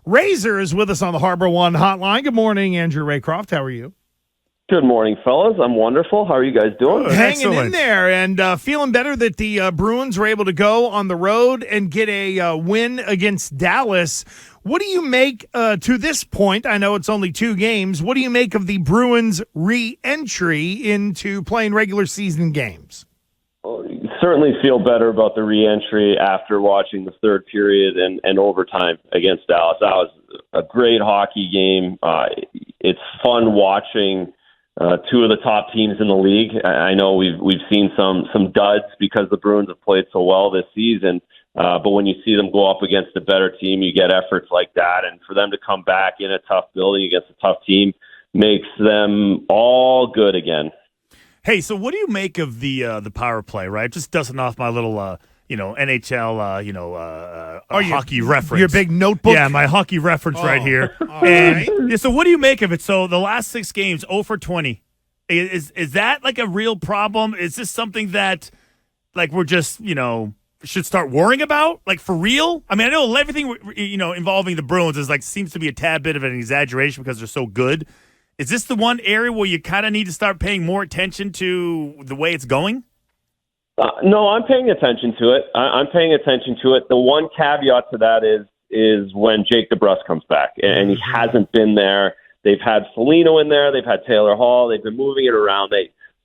Razor is with us on the Harbor One hotline. Good morning, Andrew Raycroft. How are you? Good morning, fellas. I'm wonderful. How are you guys doing? Hanging in there and feeling better that the Bruins were able to go on the road and get a win against Dallas. What do you make to this point? I know it's only 2 games. What do you make of the Bruins' re-entry into playing regular season games? Well, you certainly feel better about the re-entry after watching the third period and overtime against Dallas. That was a great hockey game. It's fun watching 2 of the top teams in the league. I know we've seen some duds because the Bruins have played so well this season. But when you see them go up against a better team, you get efforts like that. And for them to come back in a tough building against a tough team makes them all good again. Hey, so what do you make of the power play? Right, just dusting off my little NHL hockey reference. Your big notebook? Yeah, my hockey reference right here. Right. Yeah, so what do you make of it? So the last 6 games, 0 for 20. Is that like a real problem? Is this something that like we're just should start worrying about, like, for real? I mean, I know everything involving the Bruins is like seems to be a tad bit of an exaggeration because they're so good. Is this the one area where you kind of need to start paying more attention to the way it's going? No, I'm paying attention to it. I'm paying attention to it. The one caveat to that is when Jake Debrusk comes back, and he hasn't been there. They've had Foligno in there. They've had Taylor Hall. They've been moving it around.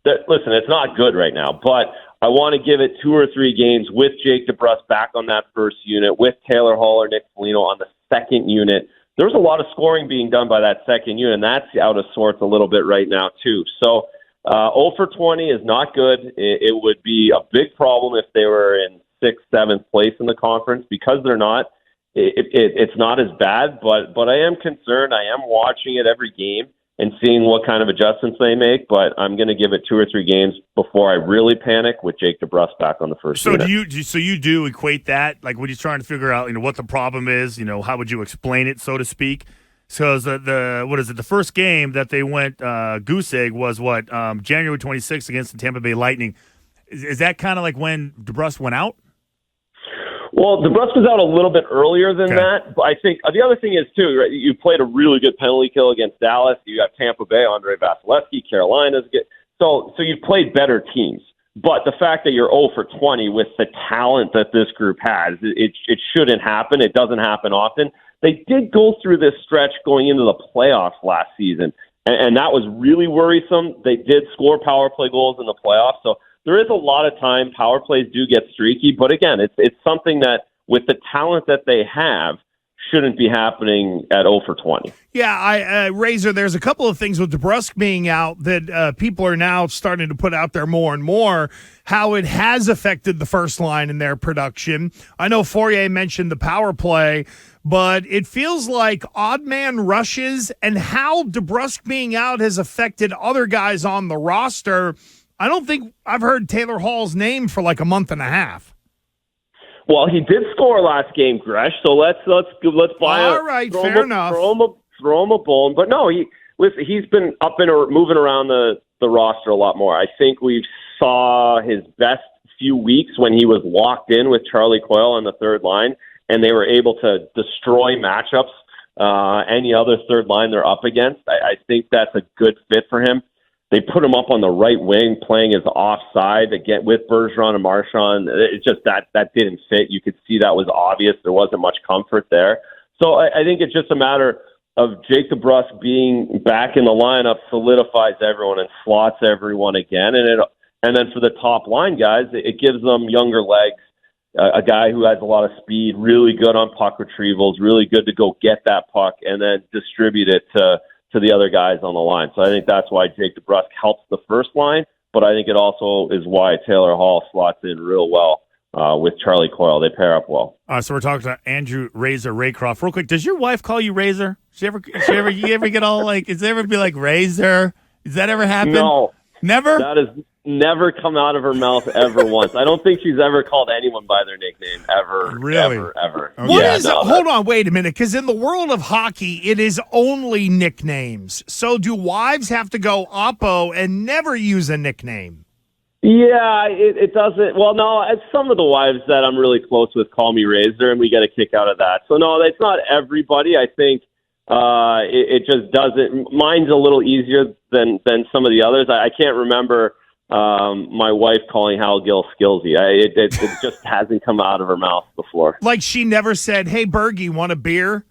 Listen, it's not good right now, but I want to give it 2 or 3 games with Jake Debrusk back on that first unit, with Taylor Hall or Nick Foligno on the second unit. There's a lot of scoring being done by that second unit, and that's out of sorts a little bit right now, too. So 0 for 20 is not good. It would be a big problem if they were in 6th, 7th place in the conference. Because they're not, it's not as bad, but I am concerned. I am watching it every game and seeing what kind of adjustments they make, but I'm going to give it 2 or 3 games before I really panic with Jake Debrusk back on the first unit. So you do equate that, like when you're trying to figure out what the problem is, how would you explain it, so to speak? So the first game that they went goose egg was January 26th against the Tampa Bay Lightning. Is that kind of like when Debrusk went out? Well, Debrusk was out a little bit earlier than that, but I think the other thing is, too, right, you played a really good penalty kill against Dallas. You got Tampa Bay, Andre Vasilevsky, Carolina's good. So you've played better teams. But the fact that you're 0 for 20 with the talent that this group has, it shouldn't happen. It doesn't happen often. They did go through this stretch going into the playoffs last season, and that was really worrisome. They did score power play goals in the playoffs, so there is a lot of time. Power plays do get streaky, but again, it's something that with the talent that they have shouldn't be happening at 0 for 20. Yeah, Razor, there's a couple of things with Debrusk being out that people are now starting to put out there more and more, how it has affected the first line in their production. I know Fauria mentioned the power play, but it feels like odd man rushes and how Debrusk being out has affected other guys on the roster. I don't think I've heard Taylor Hall's name for like a month and a half. Well, he did score last game, Gresh. So let's buy all right, fair enough. Throw him a bone. But no, he's been up and moving around the roster a lot more. I think we saw his best few weeks when he was locked in with Charlie Coyle on the third line, and they were able to destroy matchups. Any other third line they're up against, I think that's a good fit for him. They put him up on the right wing, playing as offside again with Bergeron and Marchand. It's just that didn't fit. You could see that was obvious. There wasn't much comfort there. So I think it's just a matter of Jake Debrusk being back in the lineup solidifies everyone and slots everyone again. And then for the top line guys, it gives them younger legs. A guy who has a lot of speed, really good on puck retrievals, really good to go get that puck and then distribute it to the other guys on the line. So I think that's why Jake Debrusk helps the first line, but I think it also is why Taylor Hall slots in real well with Charlie Coyle. They pair up well. So we're talking to Andrew Razor Raycroft. Real quick, does your wife call you Razor? You ever get all like, is there ever be like Razor? Does that ever happen? No. Never? That has never come out of her mouth ever once. I don't think she's ever called anyone by their nickname ever. Really? Ever. What is it? Hold on, wait a minute, because in the world of hockey, it is only nicknames. So do wives have to go oppo and never use a nickname? Yeah, it doesn't. Well, no, some of the wives that I'm really close with call me Razor, and we get a kick out of that. So, no, it's not everybody. I think it just doesn't. Mine's a little easier than some of the others. I can't remember my wife calling Hal Gill skillsy. It just hasn't come out of her mouth before. Like she never said, "Hey, Bergie, want a beer?"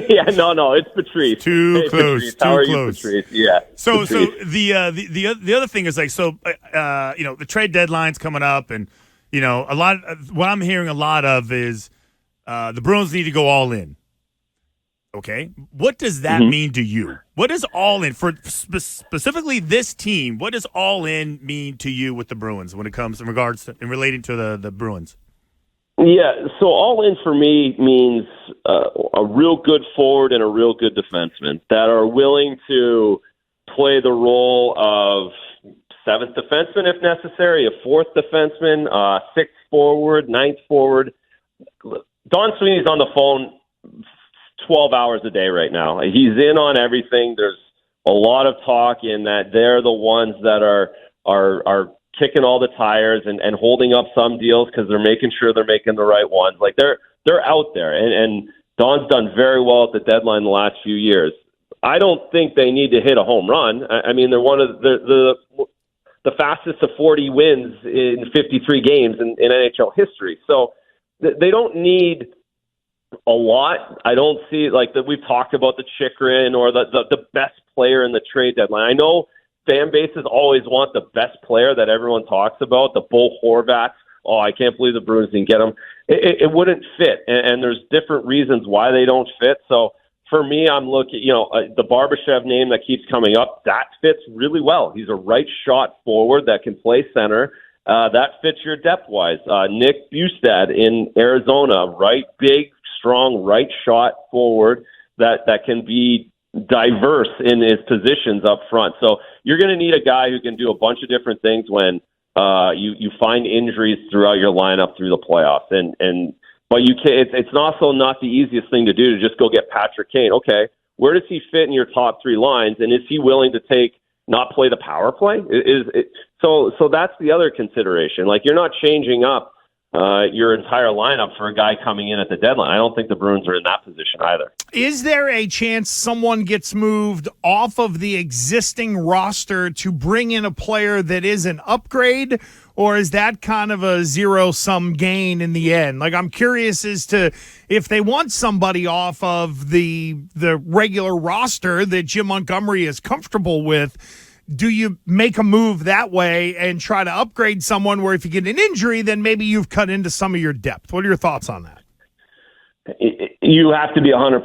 Yeah, no, it's Patrice. Too close. Patrice. How are close. you, Patrice? Yeah. So Patrice. the other thing is like, the trade deadline's coming up, and what I'm hearing a lot of is the Bruins need to go all in. Okay, what does that mean to you? What is all in for specifically this team? What does all in mean to you with the Bruins when it comes in relating to the Bruins? Yeah, so all in for me means a real good forward and a real good defenseman that are willing to play the role of seventh defenseman if necessary, a fourth defenseman, sixth forward, ninth forward. Don Sweeney's on the phone 12 hours a day right now. He's in on everything. There's a lot of talk in that they're the ones that are kicking all the tires and holding up some deals because they're making sure they're making the right ones. Like they're out there, and Don's done very well at the deadline the last few years. I don't think they need to hit a home run. I mean, they're one of the fastest to 40 wins in 53 games in NHL history. So they don't need a lot. I don't see like that. We've talked about the Chychrun or the best player in the trade deadline. I know fan bases always want the best player that everyone talks about, the Bo Horvats. Oh, I can't believe the Bruins didn't get him. It wouldn't fit, and there's different reasons why they don't fit. So for me, I'm looking, the Barbashev name that keeps coming up, that fits really well. He's a right shot forward that can play center. That fits your depth-wise. Nick Bustad in Arizona, right, big, strong right shot forward that can be diverse in his positions up front. So you're going to need a guy who can do a bunch of different things when you find injuries throughout your lineup through the playoffs. But you can. It's also not the easiest thing to do to just go get Patrick Kane. Okay, where does he fit in your top three lines, and is he willing to not play the power play? So that's the other consideration. Like you're not changing up your entire lineup for a guy coming in at the deadline. I don't think the Bruins are in that position either. Is there a chance someone gets moved off of the existing roster to bring in a player that is an upgrade, or is that kind of a zero-sum gain in the end? Like, I'm curious as to if they want somebody off of the regular roster that Jim Montgomery is comfortable with. Do you make a move that way and try to upgrade someone where if you get an injury, then maybe you've cut into some of your depth? What are your thoughts on that? You have to be 100%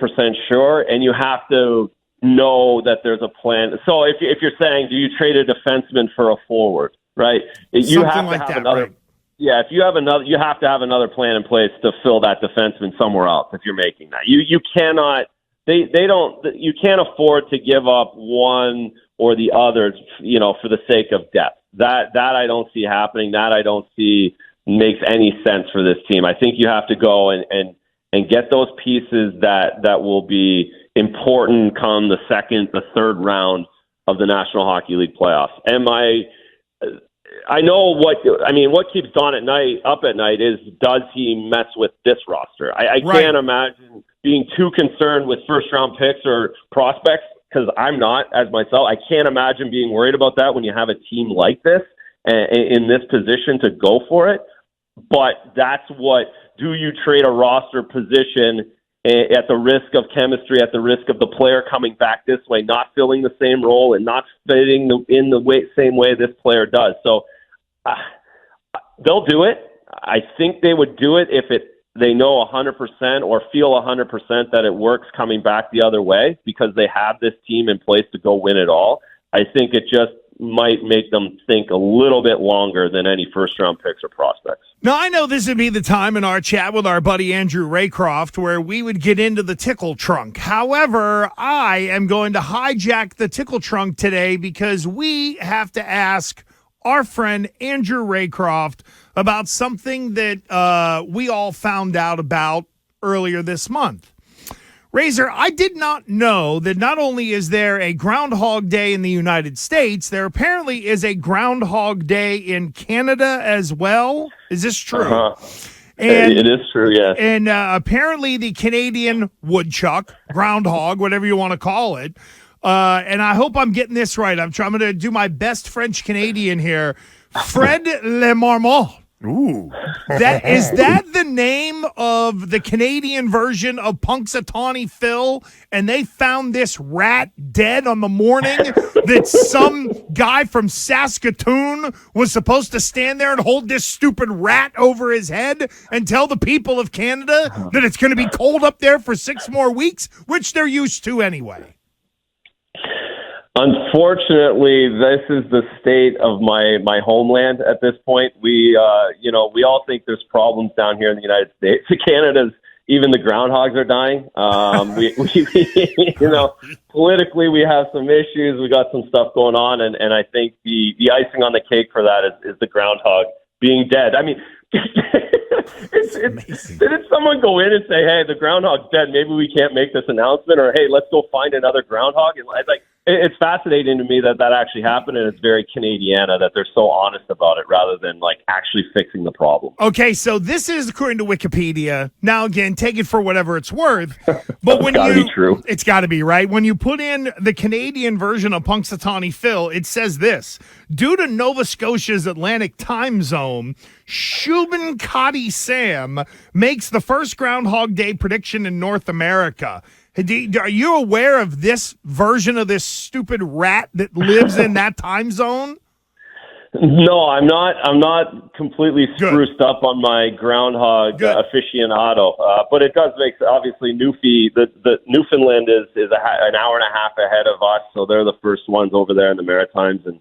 sure, and you have to know that there's a plan. So if you're saying, do you trade a defenseman for a forward, right? You have to have another. Right? Yeah, if you have another, you have to have another plan in place to fill that defenseman somewhere else. If you're making that, you cannot. They don't. You can't afford to give up one or the other, for the sake of depth. That I don't see happening. That I don't see makes any sense for this team. I think you have to go and get those pieces that will be important come the second, the third round of the National Hockey League playoffs. I know what keeps Don up at night is, does he mess with this roster? I right. Can't imagine being too concerned with first-round picks or prospects, because I'm not as myself. I can't imagine being worried about that when you have a team like this in this position to go for it. But do you trade a roster position at the risk of chemistry, at the risk of the player coming back this way, not filling the same role and not fitting in the same way this player does? So they'll do it. I think they would do it if they know 100% or feel 100% that it works coming back the other way, because they have this team in place to go win it all. I think it just might make them think a little bit longer than any first-round picks or prospects. Now, I know this would be the time in our chat with our buddy Andrew Raycroft where we would get into the tickle trunk. However, I am going to hijack the tickle trunk today because we have to ask our friend Andrew Raycroft about something that we all found out about earlier this month. Razor, I did not know that not only is there a Groundhog Day in the United States, there apparently is a Groundhog Day in Canada as well. Is this true? And it is true, yes. And apparently the Canadian woodchuck, groundhog, whatever you want to call it, and I hope I'm getting this right. I'm going to do my best French Canadian here. Fred Le Marmot. Ooh. Is that the name of the Canadian version of Punxsutawney Phil? And they found this rat dead on the morning that some guy from Saskatoon was supposed to stand there and hold this stupid rat over his head and tell the people of Canada that it's going to be cold up there for 6 more weeks, which they're used to anyway. Unfortunately, this is the state of my homeland at this point. We all think there's problems down here in the United States. Canada's, even the groundhogs are dying. We politically we have some issues. We got some stuff going on, and I think the icing on the cake for that is the groundhog being dead. I mean, did someone go in and say, "Hey, the groundhog's dead. Maybe we can't make this announcement," or "Hey, let's go find another groundhog"? And it's fascinating to me that actually happened, and it's very Canadiana that they're so honest about it rather than actually fixing the problem. Okay, so this is according to Wikipedia. Now, again, take it for whatever it's worth. But when gotta be true. It's got to be, right? When you put in the Canadian version of Punxsutawney Phil, it says this: due to Nova Scotia's Atlantic time zone, Shubencotti Sam makes the first Groundhog Day prediction in North America. Are you aware of this version of this stupid rat that lives in that time zone? No, I'm not. I'm not completely spruced up on my groundhog aficionado, but it does make obviously the Newfoundland is an hour and a half ahead of us, so they're the first ones over there in the Maritimes, and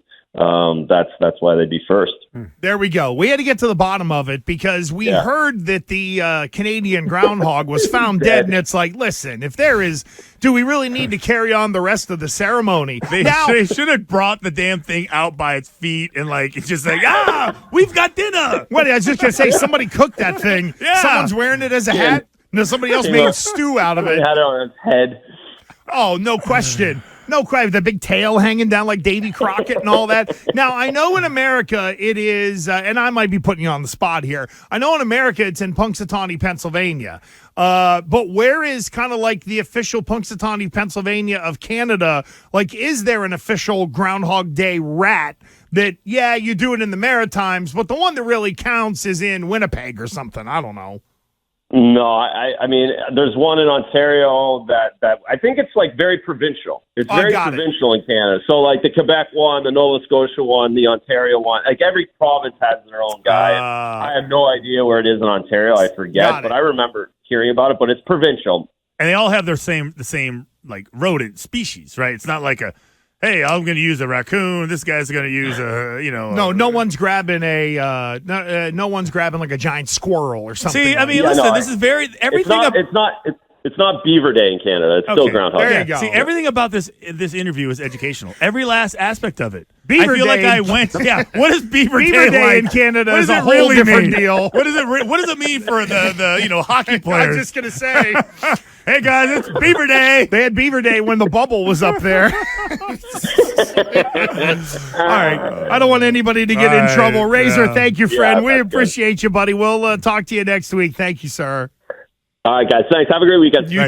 that's why they'd be first. There we go. We had to get to the bottom of it because we heard that the Canadian groundhog was found dead, and it's like, listen, if there is, do we really need to carry on the rest of the ceremony? They should have brought the damn thing out by its feet and it's just we've got dinner. What, I was just going to say, somebody cooked that thing. Yeah. Someone's wearing it as a hat. No, somebody else made stew out of it. He had it on his head. Oh, no question. No question. The big tail hanging down like Davy Crockett and all that. Now, I know in America it is, and I might be putting you on the spot here. I know in America it's in Punxsutawney, Pennsylvania. But where is kind of the official Punxsutawney, Pennsylvania of Canada? Is there an official Groundhog Day rat that, you do it in the Maritimes, but the one that really counts is in Winnipeg or something? I don't know. No, I mean, there's one in Ontario that I think it's very provincial. It's very provincial in Canada. So the Quebec one, the Nova Scotia one, the Ontario one, every province has their own guy. I have no idea where it is in Ontario. I forget, but I remember hearing about it, but it's provincial. And they all have the same rodent species, right? It's not hey, I'm going to use a raccoon. This guy's going to use No one's grabbing no one's grabbing a giant squirrel or something. See, I mean, listen, this is very everything. It's not Beaver Day in Canada. It's still Groundhog Day. There you go. See, everything about this interview is educational. Every last aspect of it. Beaver I feel Day. I went. Yeah. What is Beaver Day in Canada is a whole different deal. What does it mean for the hockey players? I was just gonna say. Hey guys, it's Beaver Day. They had Beaver Day when the bubble was up there. All right. I don't want anybody to get in trouble. Razor, thank you, friend. We appreciate you, buddy. We'll talk to you next week. Thank you, sir. All right, guys. Thanks. Have a great weekend. You too.